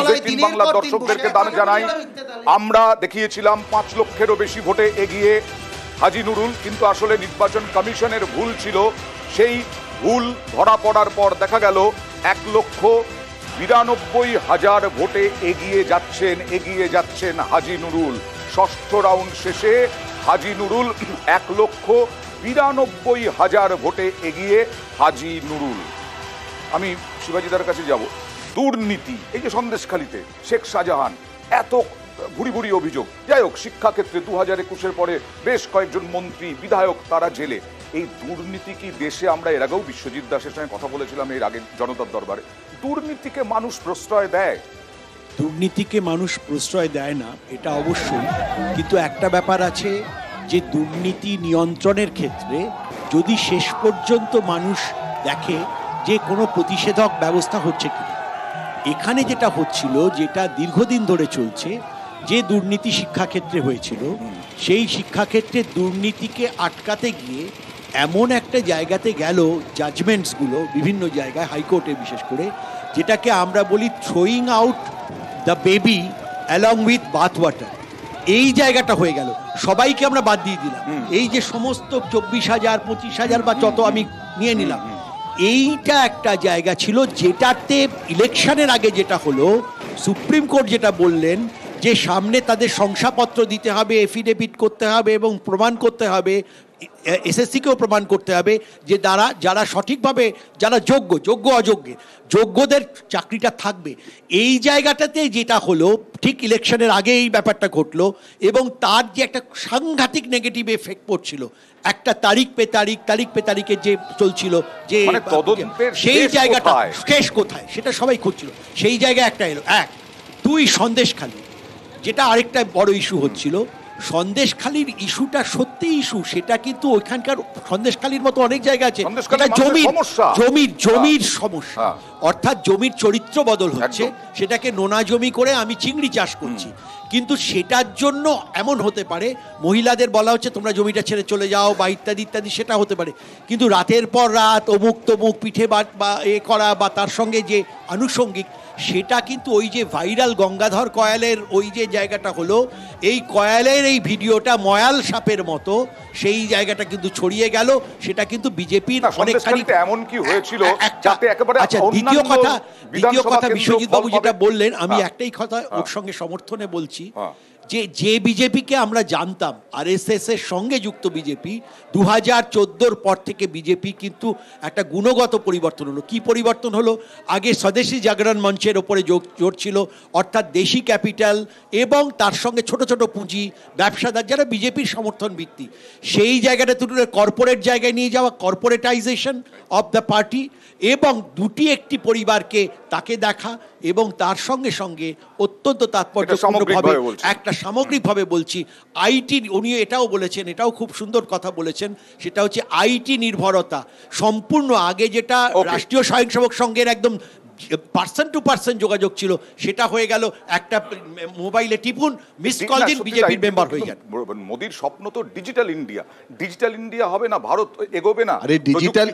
News 18 বাংলার দর্শকদেরকে দান জানাই। আমরা দেখিয়েছিলাম 5 লক্ষেরও বেশি ভোটে এগিয়ে হাজী নুরুল, কিন্তু আসলে নির্বাচন কমিশনের ভুল ছিল। সেই ভুল ধরা পড়ার পর দেখা গেল 1,92,000 ভোটে এগিয়ে যাচ্ছেন হাজী নুরুল। ষষ্ঠ রাউন্ড শেষে হাজী নুরুল 1,92,000 ভোটে এগিয়ে হাজী নুরুল। আমি শিবাজিদার কাছে যাব। দুর্নীতি, এই যে সন্দেশখালিতে শেখ শাহজাহান, এত ভুরি ভুরি অভিযোগ। যাই হোক, শিক্ষাক্ষেত্রে 2021-এর পরে বেশ কয়েকজন মন্ত্রী বিধায়ক তারা জেলে। এই দুর্নীতি কি দেশে, আমরা এর আগেও বিশ্বজিৎ দাসের সঙ্গে কথা বলেছিলাম এর আগে জনতার দরবারে, দুর্নীতিকে মানুষ প্রশ্রয় দেয়? দুর্নীতিকে মানুষ প্রশ্রয় দেয় না, এটা অবশ্যই। কিন্তু একটা ব্যাপার আছে যে দুর্নীতি নিয়ন্ত্রণের ক্ষেত্রে যদি শেষ পর্যন্ত মানুষ দেখে যে কোনো প্রতিষেধক ব্যবস্থা হচ্ছে কিনা। এখানে যেটা হচ্ছিল, যেটা দীর্ঘদিন ধরে চলছে, যে দুর্নীতি শিক্ষাক্ষেত্রে হয়েছিল, সেই শিক্ষাক্ষেত্রে দুর্নীতিকে আটকাতে গিয়ে এমন একটা জায়গাতে গেল জাজমেন্টসগুলো বিভিন্ন জায়গায়, হাইকোর্টে বিশেষ করে, যেটাকে আমরা বলি throwing out the baby along with bathwater. এই জায়গাটা হয়ে গেল, সবাইকে আমরা বাদ দিয়ে দিলাম। এই যে সমস্ত 24,000 25,000 বা যত আমি নিয়ে নিলাম, এইটা একটা জায়গা ছিল যেটাতে ইলেকশনের আগে যেটা হলো, সুপ্রিম কোর্ট যেটা বললেন যে সামনে তাদের শংসাপত্র দিতে হবে, এফিডেভিট করতে হবে এবং প্রমাণ করতে হবে, এসএসসিকেও প্রমাণ করতে হবে যে যারা সঠিকভাবে, যারা যোগ্য অযোগ্যের, যোগ্যদের চাকরিটা থাকবে। এই জায়গাটাতে যেটা হলো, ঠিক ইলেকশনের আগে এই ব্যাপারটা ঘটলো এবং তার যে একটা সাংঘাতিক নেগেটিভ এফেক্ট পড়ছিল, একটা তারিখ পে তারিখে যে চলছিল, যে সেই জায়গাটা শেষ কোথায় সেটা সবাই খুঁজছিল। সেই জায়গায় একটা এলো। 1, 2 সন্দেশখালি, যেটা আরেকটা বড় ইস্যু হচ্ছিল। সন্দেশখালির ইস্যুটা সত্যি ইস্যু, সেটা কিন্তু ওইখানকার সন্দেশখালির মতো অনেক জায়গা আছে, জমির সমস্যা, অর্থাৎ জমির চরিত্র বদল হচ্ছে। সেটাকে নোনা জমি করে আমি চিংড়ি চাষ করছি, কিন্তু সেটার জন্য এমন হতে পারে মহিলাদের বলা হচ্ছে তোমরা জমিটা ছেড়ে চলে যাও বা ইত্যাদি ইত্যাদি, সেটা হতে পারে। কিন্তু রাতের পর রাত অমুক তমুক পিঠে বা এ করা বা তার সঙ্গে যে আনুষঙ্গিক, সেটা কিন্তু ওই যে ভাইরাল গঙ্গাধর কয়ালের ওই যে জায়গাটা হলো, এই কয়ালের এই ভিডিওটা ময়াল সাপের মতো সেই জায়গাটা কিন্তু ছড়িয়ে গেল। সেটা কিন্তু বিজেপির অনেকখানি এমন কি হয়েছিল। আচ্ছা, দ্বিতীয় কথা বিশ্বজিৎ বাবু যেটা বললেন, আমি একটাই কথা ওর সঙ্গে সমর্থনে বলছি, যে বিজেপিকে আমরা জানতাম, আরএসএস এর সঙ্গে যুক্ত বিজেপি, 2014-র পর থেকে বিজেপি কিন্তু একটা গুণগত পরিবর্তন হলো। কি পরিবর্তন হলো? আগে স্বদেশী জাগরণ মঞ্চের ওপরে জোর ছিল, অর্থাৎ দেশি ক্যাপিটাল এবং তার সঙ্গে ছোট ছোট পুঁজি ব্যবসাদার যারা বিজেপির সমর্থন ভিত্তি, সেই জায়গাটা তুলে কর্পোরেট জায়গায় নিয়ে যাওয়া, কর্পোরেটাইজেশন অফ দ্য পার্টি, এবং একটি পরিবারকে তাকে দেখা, এবং তার সঙ্গে সঙ্গে অত্যন্ত তাৎপর্যপূর্ণভাবে একটা সামগ্রিকভাবে বলছি, আইটি, উনি এটাও বলেছেন, এটাও খুব সুন্দর কথা বলেছেন, সেটা হচ্ছে আইটি নির্ভরতা সম্পূর্ণ। আগে যেটা রাষ্ট্রীয় স্বয়ংসেবক সংঘের একদম পার্সন টু পার্সন যোগাযোগ ছিল, সেটা হয়ে গেল একটা মোবাইলে টিপুন, মিস কল দিন, বিজেপির মেম্বার হয়ে যান। মোদির স্বপ্ন তো ডিজিটাল ইন্ডিয়া হবে না, ভারত এগোবে না। ডিজিটাল